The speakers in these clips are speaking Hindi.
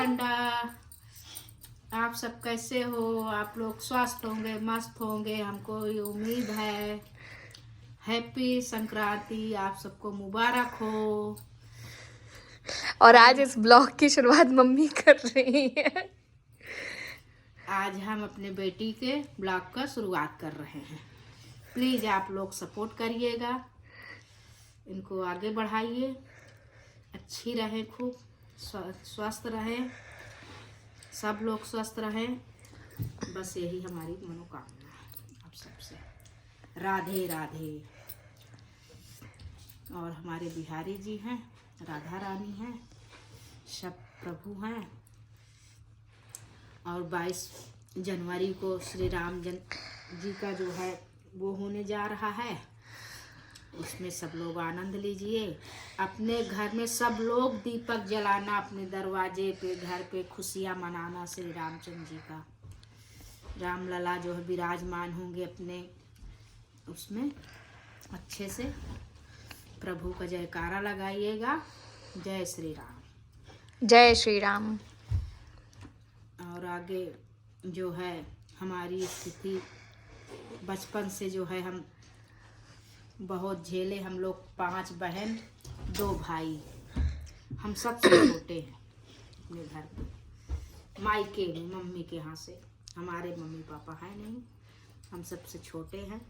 कंडा। आप सब कैसे हो? आप लोग स्वस्थ होंगे, मस्त होंगे, हमको ये उम्मीद है। हैप्पी संक्रांति आप सबको मुबारक हो। और आज इस ब्लॉग की शुरुआत मम्मी कर रही है। आज हम अपने बेटी के ब्लॉग का शुरुआत कर रहे हैं। प्लीज़ आप लोग सपोर्ट करिएगा, इनको आगे बढ़ाइए, अच्छी रहे, खूब स्वस्थ रहे, सब लोग स्वस्थ रहें। बस यही हमारी मनोकामना है आप सबसे। राधे राधे। और हमारे बिहारी जी हैं, राधा रानी हैं, सब प्रभु हैं। और 22 जनवरी को श्री राम जी का जो है वो होने जा रहा है, उसमें सब लोग आनंद लीजिए। अपने घर में सब लोग दीपक जलाना, अपने दरवाजे पे, घर पे खुशियाँ मनाना। श्री रामचंद्र जी का, राम लला जो है विराजमान होंगे अपने उसमें। अच्छे से प्रभु का जयकारा लगाइएगा। जय श्री राम। जय श्री राम। और आगे जो है हमारी स्थिति बचपन से जो है हम बहुत झेले। हम लोग 5 बहन 2 भाई, हम सबसे छोटे हैं अपने घर पे, मायके में मम्मी के यहाँ से। हमारे मम्मी पापा हैं नहीं, हम सबसे छोटे हैं।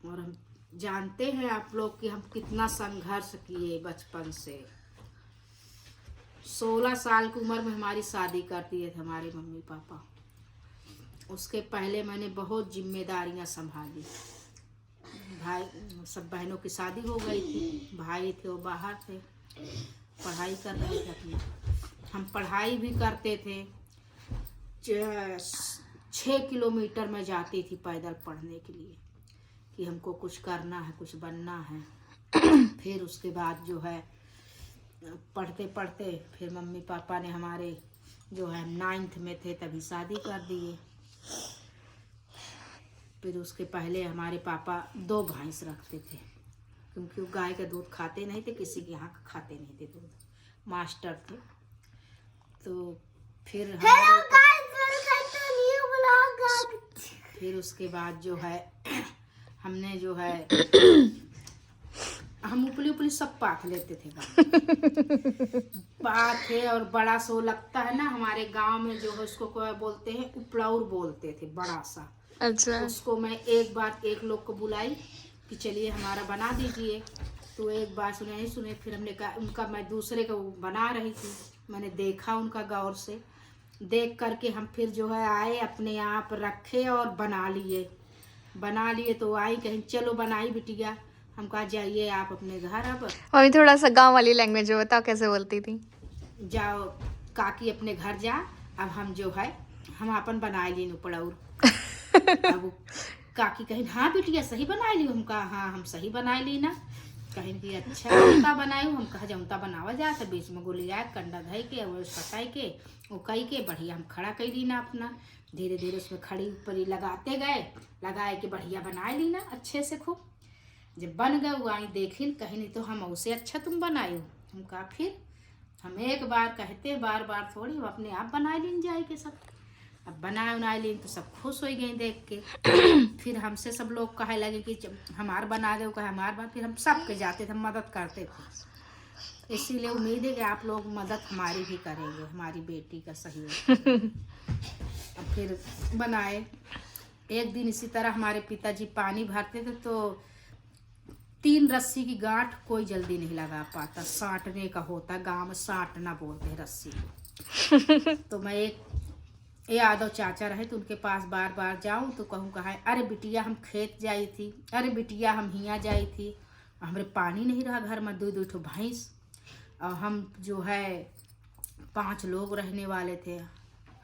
और हम जानते हैं आप लोग कि हम कितना संघर्ष किए बचपन से। 16 साल की उम्र में हमारी शादी कर दिए थे हमारे मम्मी पापा। उसके पहले मैंने बहुत जिम्मेदारियां संभाली। भाई सब बहनों की शादी हो गई थी, भाई थे वो बाहर थे, पढ़ाई कर रहे थे अपनी। हम पढ़ाई भी करते थे। 6 किलोमीटर में जाती थी पैदल पढ़ने के लिए कि हमको कुछ करना है, कुछ बनना है। फिर उसके बाद जो है पढ़ते पढ़ते फिर मम्मी पापा ने हमारे जो है 9th में थे तभी शादी कर दिए। फिर उसके पहले हमारे पापा 2 भैंस रखते थे, क्योंकि वो गाय का दूध खाते नहीं थे, किसी के यहाँ का खाते नहीं थे दूध, मास्टर थे। तो फिर फिर उसके बाद जो है हमने जो है हम उपली सब पाथ लेते थे। पाथ है और बड़ा सो लगता है ना हमारे गांव में, जो है उसको क्या बोलते हैं, उपलौर बोलते थे, बड़ा सा। अच्छा। उसको मैं एक बार एक लोग को बुलाई कि चलिए हमारा बना दीजिए। तो एक बार सुने नहीं सुने, फिर हमने कहा उनका, मैं दूसरे को बना रही थी, मैंने देखा उनका गौर से, देख करके हम फिर जो है आए, अपने आप रखे और बना लिए। तो आई, कहीं चलो बनाई बिटिया। हम कहा जाइए आप अपने घर। अब मम्मी थोड़ा सा गांव वाली लैंग्वेज में बताओ कैसे बोलती थी। जाओ काकी अपने घर जा, अब हम जो है हम अपन बना ली पड़ौर। अब काकी कहीं हाँ बिटिया सही बना ली। हम कहा हाँ हम सही बना ली ना। कहीं कि अच्छा जमता बनाई। हम कहा जमता बनावा जा, तो बीच में गोली आए कंडा धई के वो कटाई के वो कई के बढ़िया हम खड़ा कर ली ना अपना। धीरे धीरे उसमें खड़ी ऊपर लगाते गए, लगाए के बढ़िया बना ली ना अच्छे से खूब। जब बन गए वो आई देखी, कहीं नहीं तो हम उससे अच्छा तुम बनाए हो। हम कहा फिर हम एक बार कहते बार बार थोड़ी, हम अपने आप बना लीन जाए के सब। अब बना लीन तो सब खुश हो गए देख के। फिर हमसे सब लोग कहे लगे कि हमार बना दो, कहे हमार बना। फिर हम सब के जाते थे, मदद करते थे। इसीलिए उम्मीद है कि आप लोग मदद हमारी भी करेंगे, हमारी बेटी का सहयोग। अब फिर बनाए। एक दिन इसी तरह हमारे पिताजी पानी भरते थे, तो 3 रस्सी की गांठ कोई जल्दी नहीं लगा पाता। साँटने का होता, गांव में साँटना बोलते हैं रस्सी को। तो मैं एक यादव चाचा रहे तो उनके पास बार बार जाऊं तो कहूँ कहा अरे बिटिया हम खेत जाई थी, अरे बिटिया हम हियाँ जाई थी, हमारे पानी नहीं रहा घर में, 2 ठो भैंस। और हम जो है 5 लोग रहने वाले थे।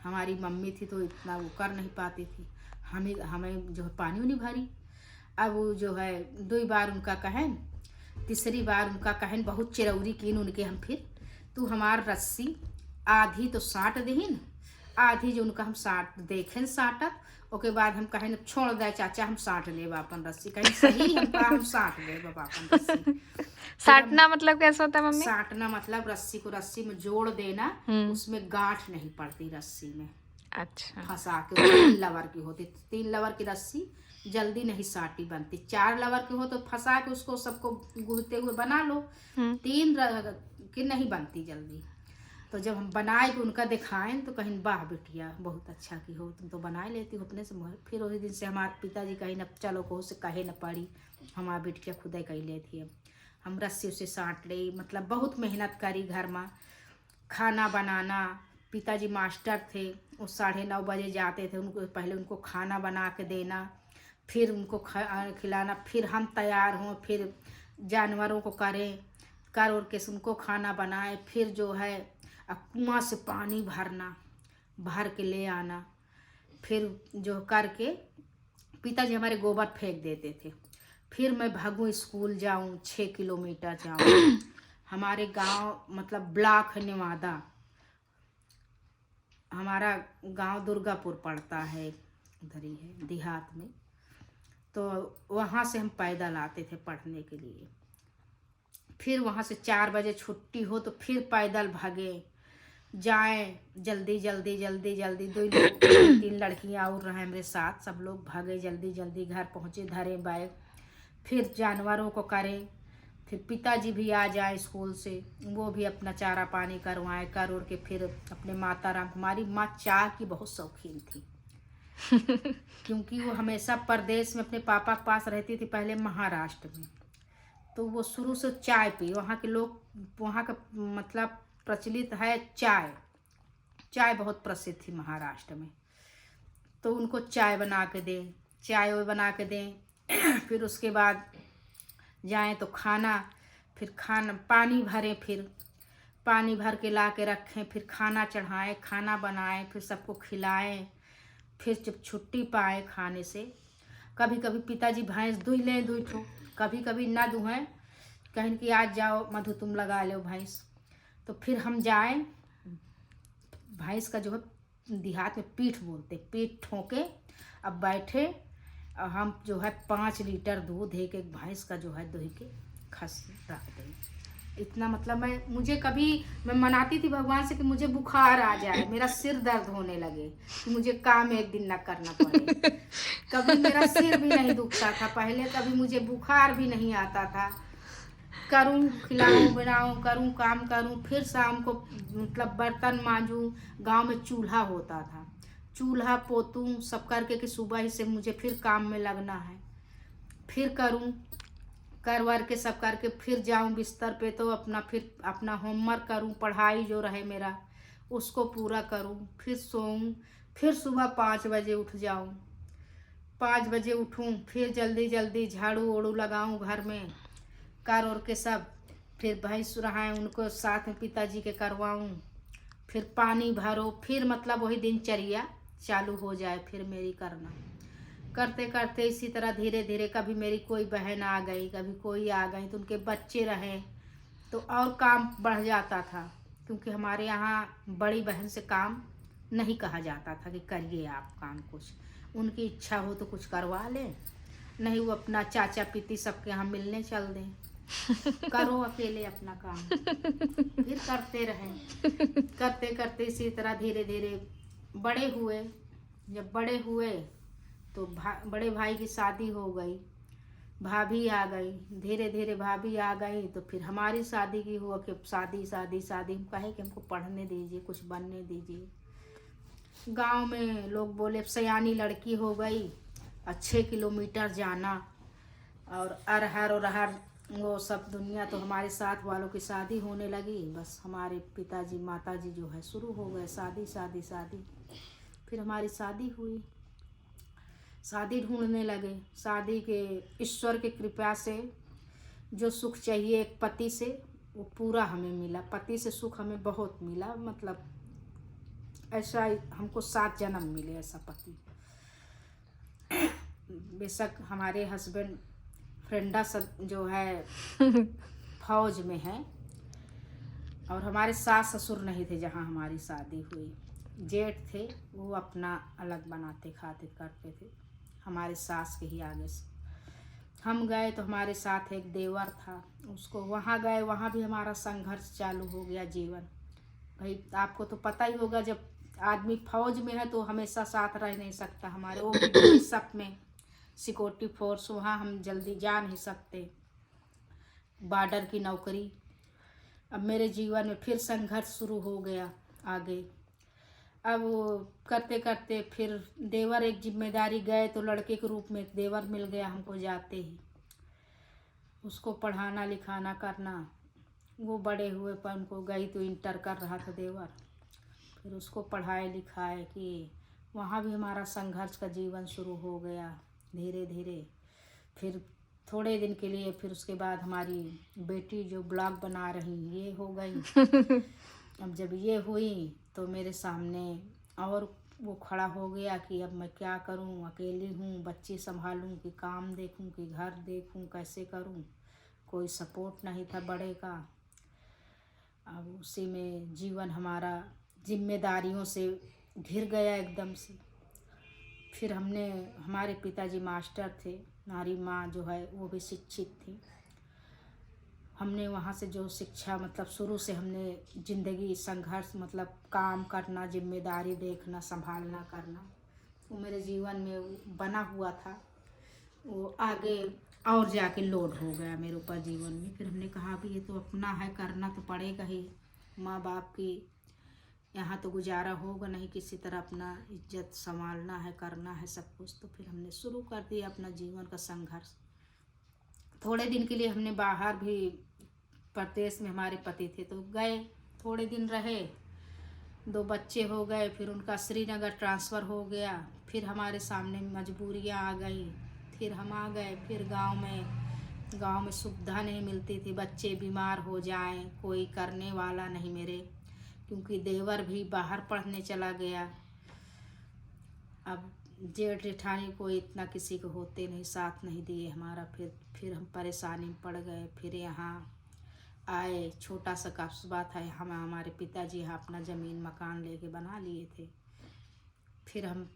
हमारी मम्मी थी तो इतना वो कर नहीं पाती थी, हमें जो है पानी नहीं भरी। अब वो जो है 2 बार उनका कहन, तीसरी बार उनका कहन बहुत चिरौरी कीन उनके। हम फिर तू हमार रस्सी आधी तो साँट दहीन, आधी जो उनका हम साँट देखें साँटत, ओके बाद हम कहें छोड़ दे चाचा हम साँट लेब अपन रस्सी। कहीं सही हम कहा हम साँट लेब अपन रस्सी। साटना मतलब कैसा होता है मम्मी? साटना मतलब रस्सी को रस्सी में जोड़ देना, उसमें गांठ नहीं पड़ती रस्सी में। अच्छा। फंसा के 3 लवर की होती, 3 लवर की रस्सी जल्दी नहीं साटी बनती। 4 लवर की हो तो फंसा के उसको सबको गूंथते हुए बना लो। 3 की नहीं बनती जल्दी। तो जब हम बनाए के उनका दिखाएं तो कहीं वाह बिटिया बहुत अच्छा की हो, तुम तो बना लेती हो अपने से। फिर उसी दिन से हमारे पिताजी कहीं न चलो को से कहे न पड़ी, हमारी बिटिया खुद ही कही लेती है। हम रस्सी उसे साट ले, मतलब बहुत मेहनत करी घर में। खाना बनाना, पिताजी मास्टर थे, वो 9:30 बजे जाते थे, उनको पहले उनको खाना बना के देना, फिर उनको खिलाना, फिर हम तैयार हों, फिर जानवरों को करें, कर और के उनको खाना बनाए, फिर जो है कुआं से पानी भर के ले आना, फिर जो करके पिताजी हमारे गोबर फेंक देते थे। फिर मैं भागूं स्कूल जाऊं, 6 किलोमीटर जाऊं। हमारे गांव मतलब ब्लॉक है नेवादा, हमारा गांव दुर्गापुर पड़ता है, उधर ही है देहात में। तो वहाँ से हम पैदल आते थे पढ़ने के लिए। फिर वहाँ से 4 बजे छुट्टी हो तो फिर पैदल भागे जाएं, जल्दी जल्दी जल्दी जल्दी। 2 लोग 3 लड़कियाँ और रहे मेरे साथ, सब लोग भागे जल्दी जल्दी, घर पहुँचे, धरे बैग, फिर जानवरों को करें, फिर पिताजी भी आ जाए स्कूल से, वो भी अपना चारा पानी करवाएं, कर उड़ के फिर अपने माता राम। हमारी माँ चाय की बहुत शौकीन थी क्योंकि वो हमेशा परदेश में अपने पापा के पास रहती थी, पहले महाराष्ट्र में। तो वो शुरू से चाय पी, वहाँ के लोग, वहाँ का मतलब प्रचलित है चाय बहुत प्रसिद्ध थी महाराष्ट्र में। तो उनको चाय बना के दें, चाय वो बना के दें फिर उसके बाद जाएं तो खाना, फिर खाना पानी भरें, फिर पानी भर के ला के रखें, फिर खाना चढ़ाएं, खाना बनाएं, फिर सबको खिलाएं, फिर जब छुट्टी पाए खाने से। कभी कभी पिताजी भैंस दुह लें, कभी कभी ना दुहें, कहें कि आज जाओ मधु तुम लगा लो भैंस। तो फिर हम जाएं, भैंस का जो है देहात में पीठ बोलते, पीठ ठोके, अब बैठे, और हम जो है 5 लीटर दूध एक भैंस का जो है दुह के खस रख दें। इतना मतलब मैं मनाती थी भगवान से कि मुझे बुखार आ जाए, मेरा सिर दर्द होने लगे, कि मुझे काम एक दिन ना करना पड़े। कभी मेरा सिर भी नहीं दुखता था पहले, कभी मुझे बुखार भी नहीं आता था। करूं, खिलाऊं, बनाऊं, करूं, काम करूं, फिर शाम को मतलब बर्तन मांजूं। गांव में चूल्हा होता था, चूल्हा पोतूं, सब करके कि सुबह ही से मुझे फिर काम में लगना है। फिर करूं, कर वर के सब करके फिर जाऊं बिस्तर पे, तो फिर अपना होमवर्क करूं, पढ़ाई जो रहे मेरा उसको पूरा करूं, फिर सोऊं, फिर सुबह 5 बजे उठ जाऊं, 5 बजे उठूं, फिर जल्दी जल्दी झाड़ू ओड़ू लगाऊं घर में, कर और के सब, फिर भैंस रहाएं उनको साथ में पिताजी के करवाऊं, फिर पानी भरो, फिर मतलब वही दिनचर्या चालू हो जाए फिर मेरी करना। करते करते इसी तरह धीरे धीरे कभी मेरी कोई बहन आ गई, कभी कोई आ गई, तो उनके बच्चे रहे तो और काम बढ़ जाता था, क्योंकि हमारे यहाँ बड़ी बहन से काम नहीं कहा जाता था कि करिए आप काम, कुछ उनकी इच्छा हो तो कुछ करवा लें, नहीं वो अपना चाचा पीती सबके यहाँ मिलने चल दें, करो अकेले अपना काम। फिर करते रहें, करते करते इसी तरह धीरे धीरे बड़े हुए। जब बड़े हुए तो बड़े भाई की शादी हो गई, भाभी आ गई, धीरे धीरे भाभी आ गई, तो फिर हमारी शादी की हुआ कि शादी शादी शादी। हम कहे कि हमको पढ़ने दीजिए, कुछ बनने दीजिए। गांव में लोग बोले सयानी लड़की हो गई, 6 किलोमीटर जाना, और अरहर और अरहर वो सब दुनिया। तो हमारे साथ वालों की शादी होने लगी, बस हमारे पिताजी माताजी जो है शुरू हो गए शादी शादी शादी। फिर हमारी शादी हुई, शादी ढूंढने लगे। शादी के ईश्वर की कृपा से जो सुख चाहिए एक पति से वो पूरा हमें मिला, पति से सुख हमें बहुत मिला, मतलब ऐसा हमको 7 जन्म मिले ऐसा पति। बेशक हमारे हस्बैंड फ्रेंडा सब जो है फौज में है, और हमारे सास ससुर नहीं थे जहाँ हमारी शादी हुई, जेठ थे, वो अपना अलग बनाते खाते करते थे, हमारे सास के ही आगे से। हम गए तो हमारे साथ एक देवर था, उसको वहाँ गए, वहाँ भी हमारा संघर्ष चालू हो गया जीवन। भाई आपको तो पता ही होगा, जब आदमी फौज में है तो हमेशा साथ रह नहीं सकता हमारे, वो भी BSF में सिक्योरिटी फोर्स, वहाँ हम जल्दी जा नहीं सकते, बॉर्डर की नौकरी। अब मेरे जीवन में फिर संघर्ष शुरू हो गया आगे। अब वो करते करते फिर देवर एक जिम्मेदारी, गए तो लड़के के रूप में एक देवर मिल गया हमको जाते ही, उसको पढ़ाना लिखाना करना। वो बड़े हुए पर उनको, गई तो इंटर कर रहा था देवर, फिर उसको पढ़ाए लिखाए कि वहाँ भी हमारा संघर्ष का जीवन शुरू हो गया धीरे धीरे। फिर थोड़े दिन के लिए, फिर उसके बाद हमारी बेटी जो ब्लॉग बना रही ये हो गई। अब जब ये हुई तो मेरे सामने और वो खड़ा हो गया कि अब मैं क्या करूं, अकेली हूं, बच्चे संभालूं कि काम देखूं कि घर देखूं, कैसे करूं, कोई सपोर्ट नहीं था बड़े का। अब उसी में जीवन हमारा जिम्मेदारियों से घिर गया एकदम से। फिर हमने, हमारे पिताजी मास्टर थे, हमारी माँ जो है वो भी शिक्षित थी। हमने वहाँ से जो शिक्षा, मतलब शुरू से हमने ज़िंदगी संघर्ष, मतलब काम करना, जिम्मेदारी देखना, संभालना करना, वो मेरे जीवन में बना हुआ था। वो आगे और जाके लोड हो गया मेरे ऊपर जीवन में। फिर हमने कहा भी ये तो अपना है, करना तो पड़ेगा ही, माँ बाप की यहाँ तो गुजारा होगा नहीं, किसी तरह अपना इज्जत संभालना है, करना है सब कुछ। तो फिर हमने शुरू कर दिया अपना जीवन का संघर्ष। थोड़े दिन के लिए हमने बाहर भी, प्रदेश में हमारे पति थे तो गए, थोड़े दिन रहे, 2 बच्चे हो गए, फिर उनका श्रीनगर ट्रांसफ़र हो गया। फिर हमारे सामने मजबूरियां आ गई, फिर हम आ गए। फिर गांव में सुविधा नहीं मिलती थी, बच्चे बीमार हो जाएं, कोई करने वाला नहीं मेरे, क्योंकि देवर भी बाहर पढ़ने चला गया। अब जेठ जेठानी कोई इतना किसी को होते नहीं, साथ नहीं दिए हमारा। फिर हम परेशानी में पड़ गए। फिर यहाँ आए, छोटा सा कस्बा था, हम हमारे पिताजी यहाँ अपना ज़मीन मकान लेके बना लिए थे। फिर हम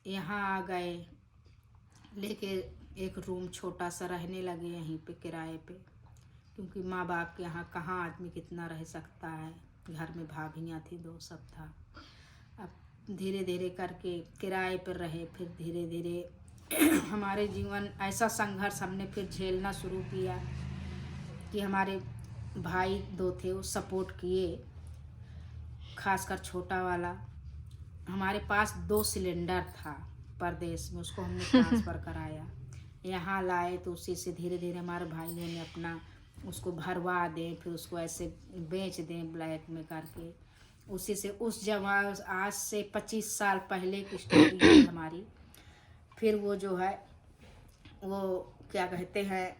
यहाँ आ गए, लेके एक रूम छोटा सा रहने लगे यहीं पे किराए पे, क्योंकि माँ बाप के यहाँ कहाँ आदमी कितना रह सकता है, घर में भाभियाँ थी, 2 सब था। अब धीरे धीरे करके किराए पर रहे। फिर धीरे धीरे हमारे जीवन ऐसा संघर्ष हमने फिर झेलना शुरू किया कि हमारे भाई 2 थे, वो सपोर्ट किए, खासकर छोटा वाला। हमारे पास 2 सिलेंडर था परदेश में, उसको हमने ट्रांसफ़र कराया, यहाँ लाए तो उसी से धीरे धीरे हमारे भाइयों ने अपना उसको भरवा दें, फिर उसको ऐसे बेच दें ब्लैक में करके। उसी से उस जगह, आज से 25 साल पहले की स्टोरी है हमारी। फिर वो जो है वो क्या कहते हैं,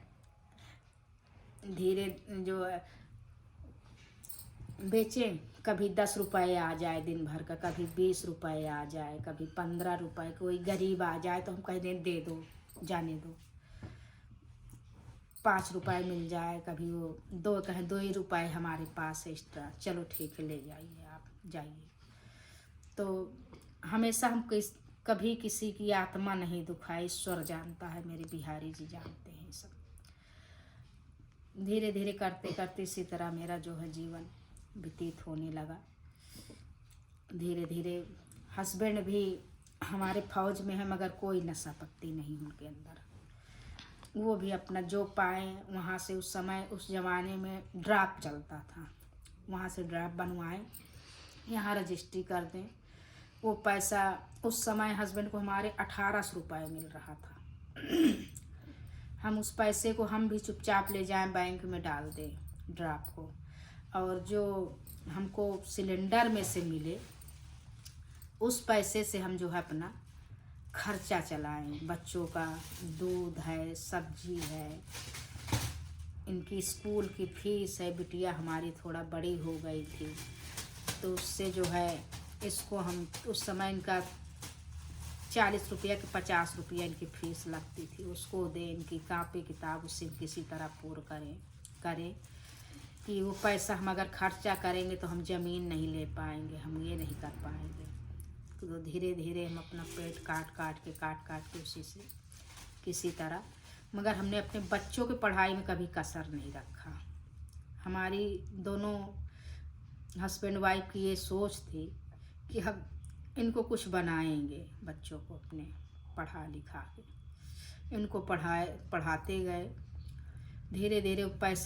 धीरे जो है बेचें, कभी 10 रुपये आ जाए दिन भर का, कभी 20 रुपये आ जाए, कभी 15 रुपये। कोई गरीब आ जाए तो हम कह दें दे दो, जाने दो, 5 रुपये मिल जाए, कभी वो 2 कहें 2 ही रुपये हमारे पास है एक्स्ट्रा, चलो ठीक है ले जाइए, आप जाइए। तो हमेशा हम कभी किसी की आत्मा नहीं दुखाई, ईश्वर जानता है, मेरे बिहारी जी जानते हैं सब। धीरे धीरे करते करते इसी तरह मेरा जो है जीवन व्यतीत होने लगा। धीरे धीरे हस्बैंड भी हमारे फौज में है, मगर कोई नशा पत्ती नहीं उनके अंदर। वो भी अपना जो पाए वहाँ से, उस समय उस ज़माने में ड्राफ्ट चलता था, वहाँ से ड्राफ्ट बनवाए, यहाँ रजिस्ट्री कर दें। वो पैसा उस समय हस्बैंड को हमारे 1800 रुपये मिल रहा था। हम उस पैसे को हम भी चुपचाप ले जाएं, बैंक में डाल दें ड्राफ्ट को, और जो हमको सिलेंडर में से मिले उस पैसे से हम जो है अपना खर्चा चलाएं। बच्चों का दूध है, सब्जी है, इनकी स्कूल की फीस है, बिटिया हमारी थोड़ा बड़ी हो गई थी, तो उससे जो है इसको हम, उस समय इनका 40 रुपया कि 50 रुपया इनकी फीस लगती थी, उसको दें, इनकी कापी किताब उससे किसी तरह पूर्ण करें कि वो पैसा हम अगर खर्चा करेंगे तो हम ज़मीन नहीं ले पाएंगे, हम ये नहीं कर पाएंगे। तो धीरे धीरे हम अपना पेट काट काट के उसी से किसी तरह मगर हमने अपने बच्चों की पढ़ाई में कभी कसर नहीं रखा। हमारी दोनों हस्बैंड वाइफ की ये सोच थी कि हम इनको कुछ बनाएंगे, बच्चों को अपने पढ़ा लिखा के। इनको पढ़ाते गए, धीरे धीरे पैसा